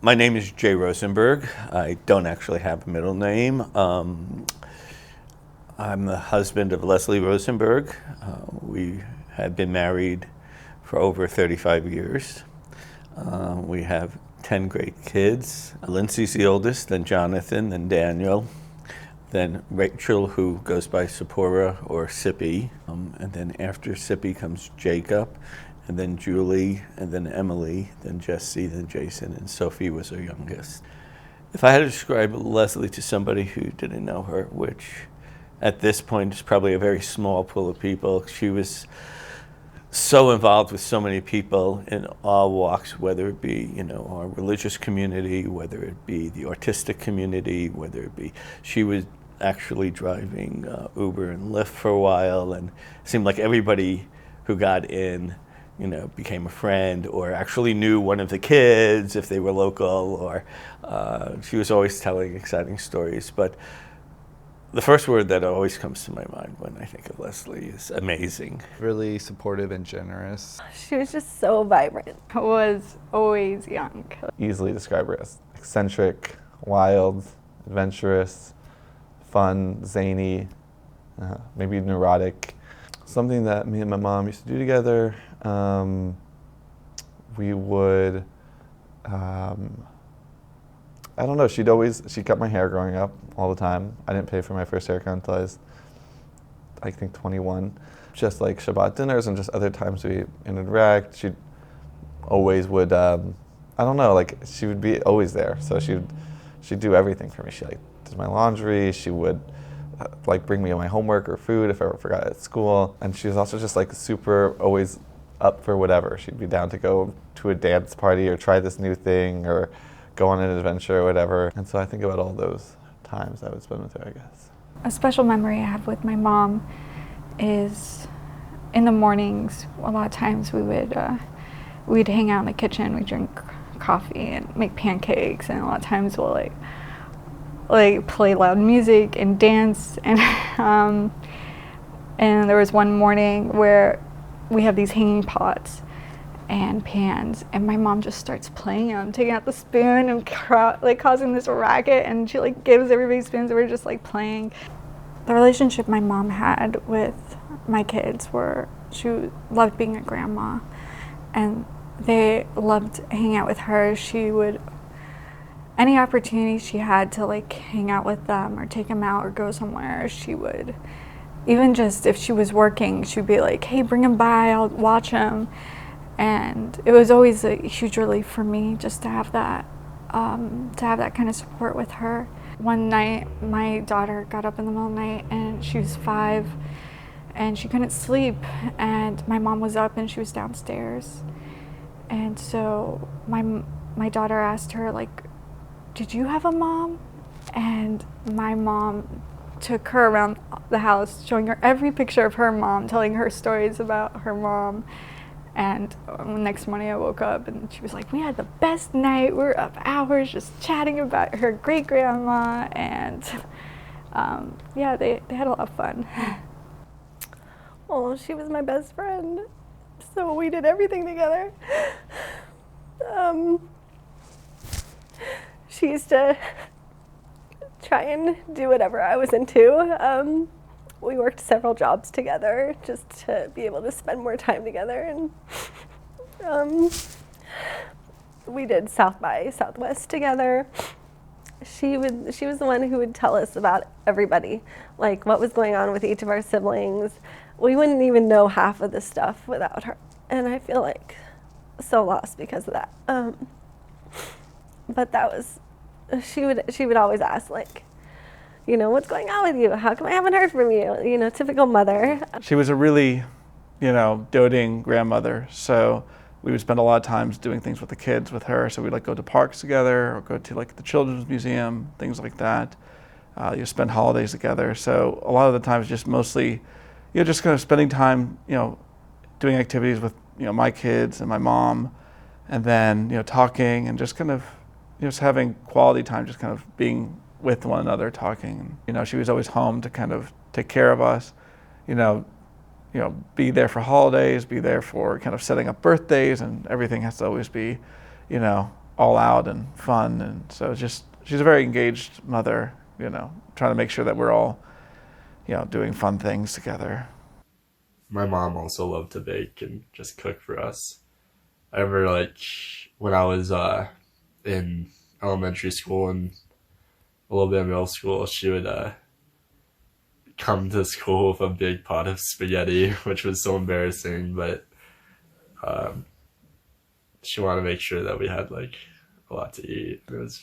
My name is Jay Rosenberg. I don't actually have a middle name. I'm the husband of Leslie Rosenberg. We had been married for over 35 years. We have 10 great kids. Lindsay's the oldest, then Jonathan, then Daniel, then Rachel, who goes by Sephora or Sippy, and then after Sippy comes Jacob, and then Julie, and then Emily, then Jesse, then Jason, and Sophie was our youngest. If I had to describe Leslie to somebody who didn't know her, which at this point is probably a very small pool of people, she was so involved with so many people in all walks, whether it be, our religious community, whether it be the artistic community, whether it be, she was actually driving Uber and Lyft for a while, and it seemed like everybody who got in became a friend or actually knew one of the kids if they were local, or she was always telling exciting stories. But the first word that always comes to my mind when I think of Leslie is amazing. Really supportive and generous. She was just so vibrant. Was always young. Easily describe her as eccentric, wild, adventurous, fun, zany, maybe neurotic. Something that me and my mom used to do together, we would, I don't know, she cut my hair growing up all the time. I didn't pay for my first haircut until I think 21. Just like Shabbat dinners and just other times we interact, she always would, I don't know, like she would be always there. So she'd do everything for me. She did my laundry, she would bring me my homework or food if I ever forgot at school. And she was also just super always up for whatever. She'd be down to go to a dance party or try this new thing or go on an adventure or whatever. And so I think about all those times I would spend with her, I guess. A special memory I have with my mom is in the mornings, a lot of times we'd hang out in the kitchen, we'd drink coffee and make pancakes, and a lot of times we'll play loud music and dance, and and there was one morning where we have these hanging pots and pans, and my mom just starts playing them, taking out the spoon and causing this racket, and she gives everybody spoons, and we're just playing. The relationship my mom had with my kids she loved being a grandma, and they loved hanging out with her. She would, any opportunity she had to hang out with them or take them out or go somewhere, she would, even just if she was working, she'd be like, hey, bring them by, I'll watch them. And it was always a huge relief for me just to have that kind of support with her. One night, my daughter got up in the middle of the night, and she was 5, and she couldn't sleep, and my mom was up and she was downstairs. And so my daughter asked her, did you have a mom? And my mom took her around the house, showing her every picture of her mom, telling her stories about her mom. And the next morning I woke up and she was like, we had the best night. We were up hours just chatting about her great grandma. And yeah, they had a lot of fun. Well, she was my best friend, so we did everything together. She used to try and do whatever I was into. We worked several jobs together just to be able to spend more time together, and we did South by Southwest together. She was the one who would tell us about everybody, what was going on with each of our siblings. We wouldn't even know half of this stuff without her, and I feel so lost because of that. But that was, she would always ask, what's going on with you? How come I haven't heard from you? Typical mother. She was a really, doting grandmother. So we would spend a lot of times doing things with the kids with her. So we'd go to parks together or go to the children's museum, things like that. You spend holidays together. So a lot of the times just mostly, just kind of spending time, doing activities with, my kids and my mom, and then, talking and just kind of, just having quality time, just kind of being with one another, talking. She was always home to kind of take care of us, be there for holidays, be there for kind of setting up birthdays, and everything has to always be, all out and fun. And so she's a very engaged mother, trying to make sure that we're all, doing fun things together. My mom also loved to bake and just cook for us. I remember like when I was in elementary school and a little bit of middle school, she would come to school with a big pot of spaghetti, which was so embarrassing, but she wanted to make sure that we had like a lot to eat. It was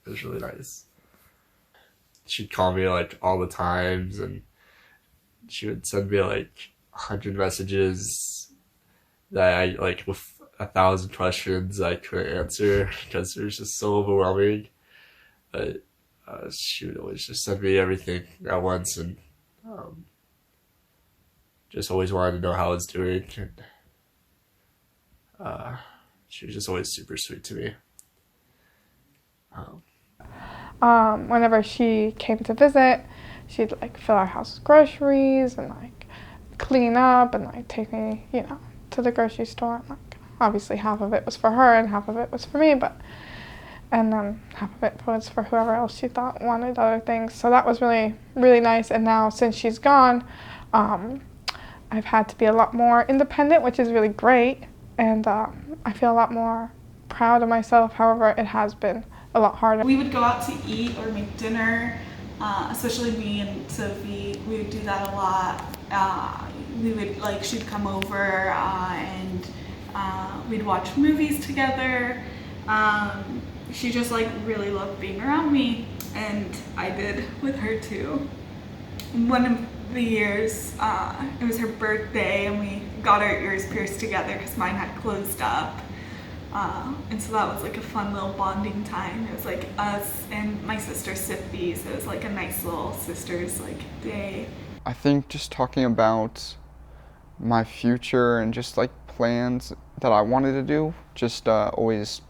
really nice. She'd call me like all the times, and she would send me like 100 messages that I like with 1,000 questions I couldn't answer because it was just so overwhelming. But she would always just send me everything at once, and just always wanted to know how I was doing. And she was just always super sweet to me. Whenever she came to visit, she'd like fill our house with groceries and like clean up and like take me, to the grocery store. And, like, obviously half of it was for her and half of it was for me, and then half of it was for whoever else she thought wanted other things. So that was really, really nice. And now since she's gone, I've had to be a lot more independent, which is really great. And I feel a lot more proud of myself. However, it has been a lot harder. We would go out to eat or make dinner, especially me and Sophie. We would do that a lot. She'd come over and we'd watch movies together. She just really loved being around me, and I did with her too. One of the years, it was her birthday, and we got our ears pierced together because mine had closed up. And so that was like a fun little bonding time. It was like us and my sister Sippy, so it was like a nice little sisters day. I think just talking about my future and just like plans that I wanted to do just always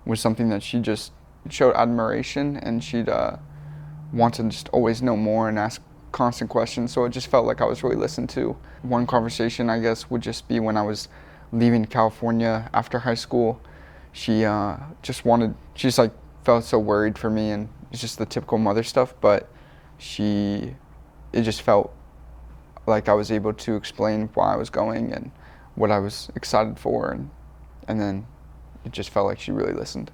was something that she just showed admiration, and she'd want to just always know more and ask constant questions. So it just felt like I was really listened to. One conversation, I guess, would just be when I was leaving California after high school. She felt so worried for me, and it's just the typical mother stuff, but it just felt like I was able to explain why I was going and what I was excited for, and then it just felt like she really listened.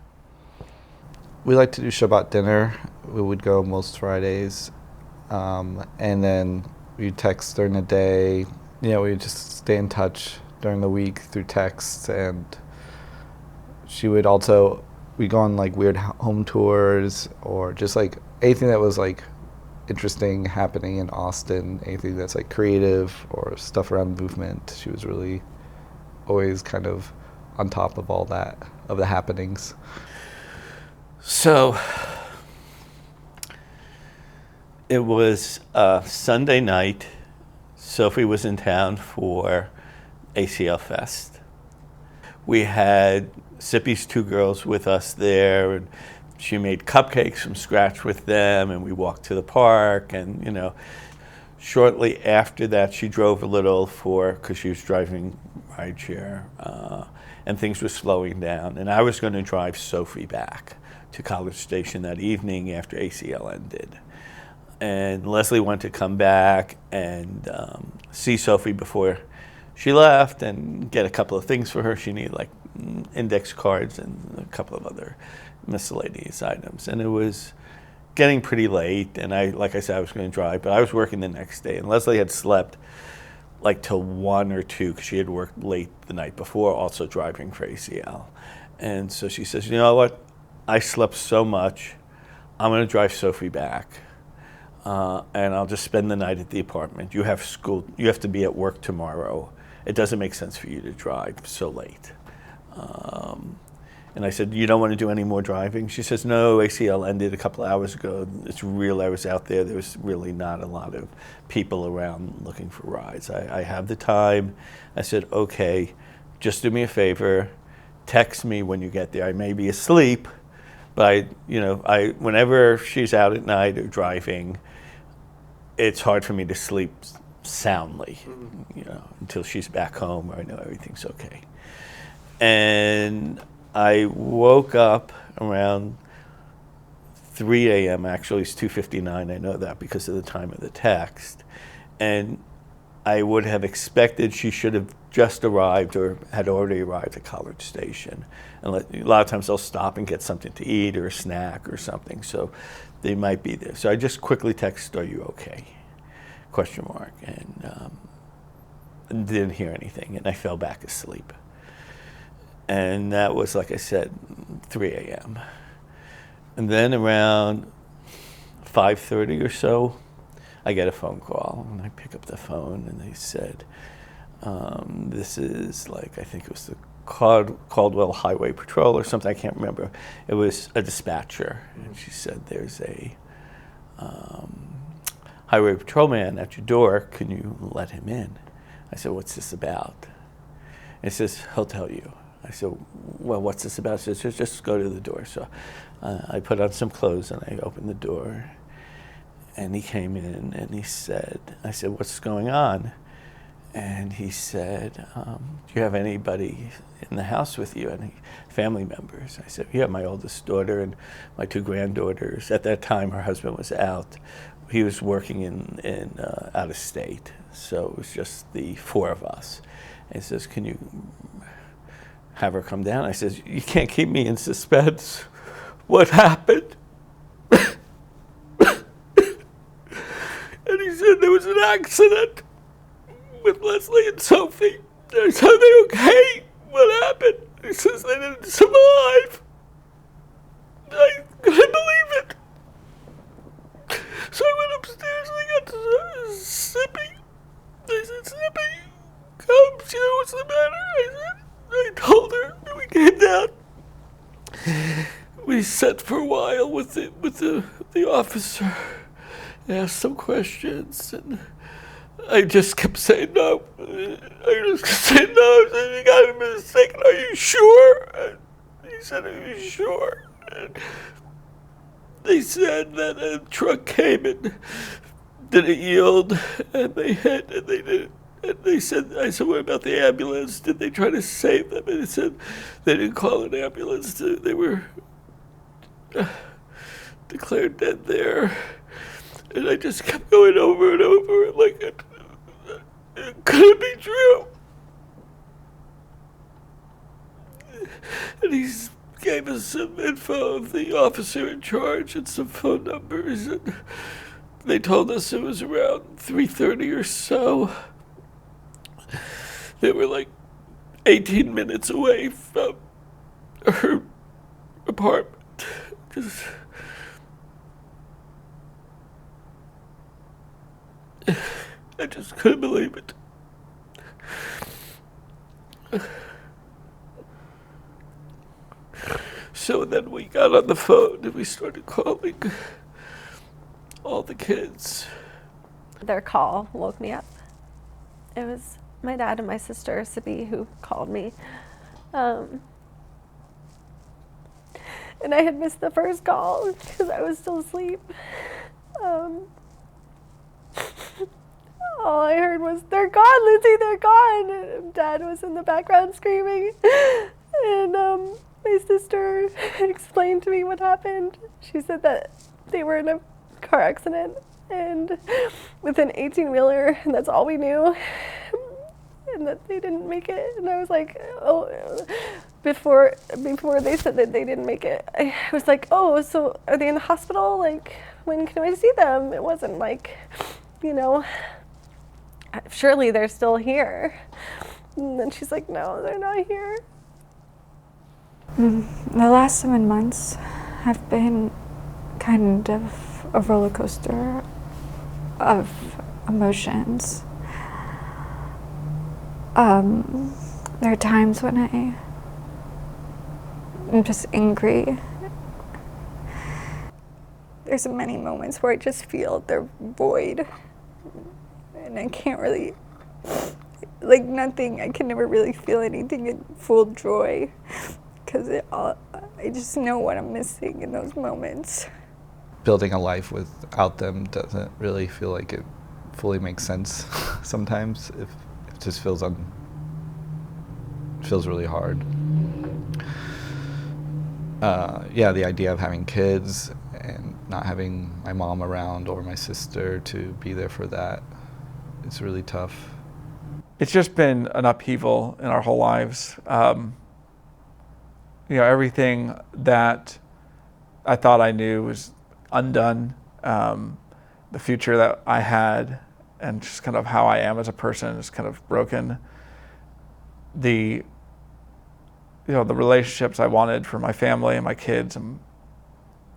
We like to do Shabbat dinner. We would go most Fridays, and then we'd text during the day. We would just stay in touch during the week through texts, and we'd go on weird home tours, or just anything that was interesting happening in Austin, anything that's creative or stuff around movement. She was really always kind of on top of all that, of the happenings. So it was Sunday night. Sophie was in town for ACL Fest. We had Sippy's two girls with us there, and she made cupcakes from scratch with them, and we walked to the park, and shortly after that she drove a little because she was driving rideshare, and things were slowing down, and I was going to drive Sophie back to College Station that evening after ACL ended. And Leslie wanted to come back and see Sophie before she left and get a couple of things for her. She needed index cards and a couple of other miscellaneous items. And it was getting pretty late, and I was going to drive, but I was working the next day, and Leslie had slept till 1 or 2 because she had worked late the night before, also driving for ACL. And so she says, you know what? I slept so much, I'm going to drive Sophie back. And I'll just spend the night at the apartment. You have school, you have to be at work tomorrow. It doesn't make sense for you to drive so late. And I said, you don't want to do any more driving? She says, no, ACL ended a couple hours ago. It's real, I was out there. There was really not a lot of people around looking for rides. I have the time. I said, okay, just do me a favor. Text me when you get there. I may be asleep, but whenever she's out at night or driving, it's hard for me to sleep soundly, until she's back home or I know everything's okay. And I woke up around 3 a.m. Actually, it's 2:59. I know that because of the time of the text. And I would have expected she should have just arrived or had already arrived at College Station. And a lot of times they'll stop and get something to eat or a snack or something, so they might be there. So I just quickly texted, "Are you okay?" ? And didn't hear anything, and I fell back asleep. And that was, like I said, 3 a.m. And then around 5:30 or so, I get a phone call, and I pick up the phone, and they said, this is like, I think it was the Caldwell Highway Patrol or something, I can't remember. It was a dispatcher, and she said, there's a highway patrolman at your door, can you let him in? I said, what's this about? And he says, he'll tell you. I said, well, what's this about? He says, just go to the door. So I put on some clothes and I opened the door. And he came in and he said, I said, what's going on? And he said, do you have anybody in the house with you, any family members? I said, yeah, my oldest daughter and my 2 granddaughters. At that time, her husband was out. He was working in out of state. So it was just the 4 of us. And he says, can you have her come down? I says, you can't keep me in suspense. What happened? And he said there was an accident with Leslie and Sophie. I said, are they okay? What happened? He says they didn't survive. I couldn't believe it. So I went upstairs and I got to Sippy. I said, Sippy, come, she said, what's the matter? I told her, and we came down. We sat for a while with the officer, asked some questions, and I just kept saying no. I just kept saying no. I said, you got him mistaken. Are you sure? And he said, are you sure? And they said that a truck came and didn't yield, and they hit, and they didn't. And they said, I said, what about the ambulance? Did they try to save them? And they said they didn't call an ambulance. They were declared dead there. And I just kept going over and over, like it couldn't be true. And he gave us some info of the officer in charge and some phone numbers. And they told us it was around 3:30 or so. They were like 18 minutes away from her apartment. I just couldn't believe it. So then we got on the phone and we started calling all the kids. Their call woke me up. It was my dad and my sister, Sippy, who called me. And I had missed the first call because I was still asleep. All I heard was, they're gone, Lindsay, they're gone. And Dad was in the background screaming. And my sister explained to me what happened. She said that they were in a car accident and with an 18-wheeler, and that's all we knew. And that they didn't make it. And I was like, oh, before they said that they didn't make it, I was like, oh, so are they in the hospital? Like, when can I see them? It wasn't like, you know, surely they're still here. And then she's like, no, they're not here. The last 7 months have been kind of a roller coaster of emotions. There are times when I'm just angry. There's many moments where I just feel they're void. And I can't really, like nothing, I can never really feel anything in full joy. Because I just know what I'm missing in those moments. Building a life without them doesn't really feel like it fully makes sense sometimes. If it just feels really hard. yeah, the idea of having kids and not having my mom around or my sister to be there for that, it's really tough. It's just been an upheaval in our whole lives. Everything that I thought I knew was undone. The future that I had and just kind of how I am as a person is kind of broken. The relationships I wanted for my family and my kids and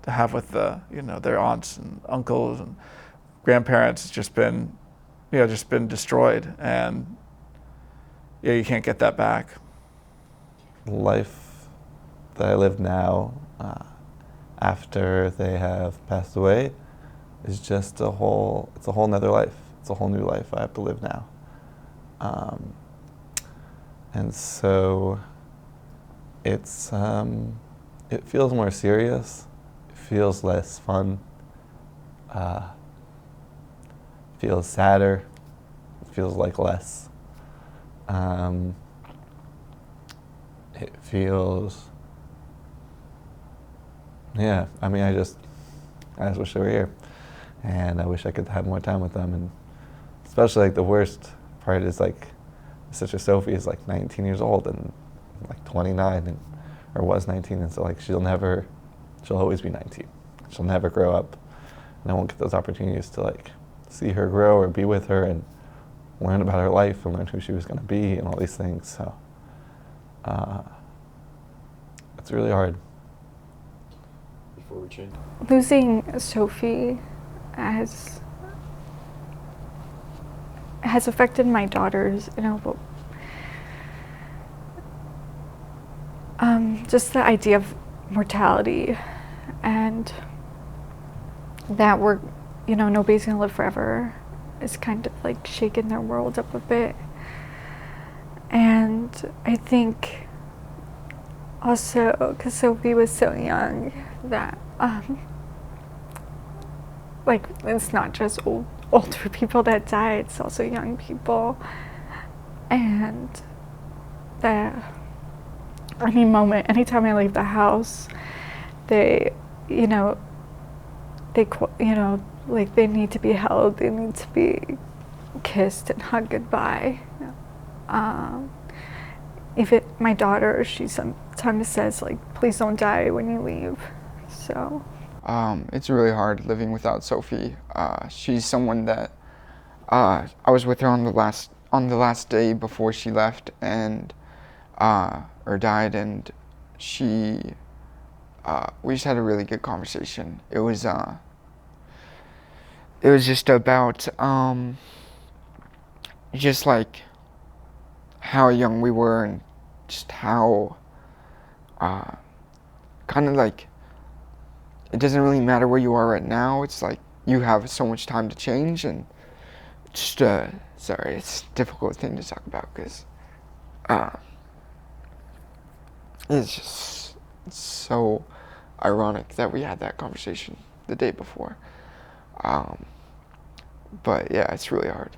to have with their aunts and uncles and grandparents has just been destroyed, and you can't get that back. Life that I live now, after they have passed away, is just it's a whole nother life. It's a whole new life I have to live now. And so it feels more serious. It feels less fun. Feels sadder. It feels like less. It feels, yeah, I mean, I just wish they were here. And I wish I could have more time with them. And especially like the worst part is like Sister Sophie is like 19 years old and like 29 or was 19. And so like she'll always be 19. She'll never grow up. And I won't get those opportunities to like see her grow or be with her and learn about her life and learn who she was going to be and all these things. So it's really hard. Before we change. Losing Sophie has affected my daughters, just the idea of mortality and that nobody's gonna live forever is kind of like shaking their world up a bit. And I think also because Sophie was so young that like it's not just older people that die, it's also young people, and that anytime I leave the house, they like they need to be held, they need to be kissed and hugged goodbye. My daughter, she sometimes says like, please don't die when you leave. So it's really hard living without Sophie. She's someone that I was with her on the last day before she left and or died, and we just had a really good conversation. It was just about just like how young we were and just how kind of like it doesn't really matter where you are right now. It's like you have so much time to change, and just sorry, it's a difficult thing to talk about because it's so ironic that we had that conversation the day before. But yeah, it's really hard.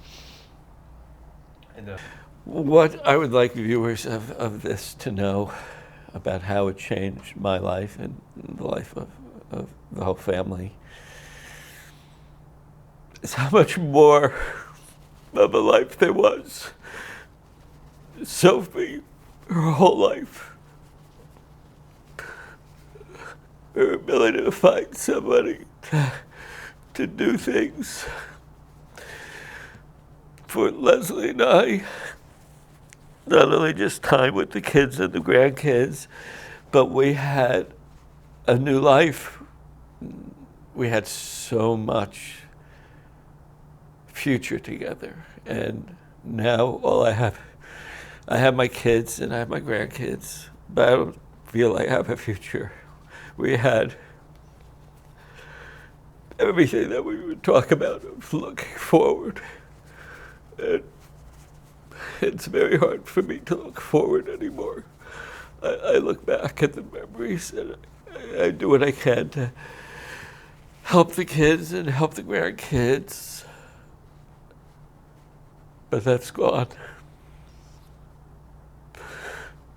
What I would like viewers of this to know about how it changed my life and the life of the whole family is how much more of a life there was. Sophie, her whole life, her ability to find somebody to do things. For Leslie and I, not only just time with the kids and the grandkids, but we had a new life. We had so much future together. And now all I have my kids and I have my grandkids, but I don't feel I have a future. We had everything that we would talk about of looking forward. And it's very hard for me to look forward anymore. I look back at the memories and I do what I can to help the kids and help the grandkids. But that's gone.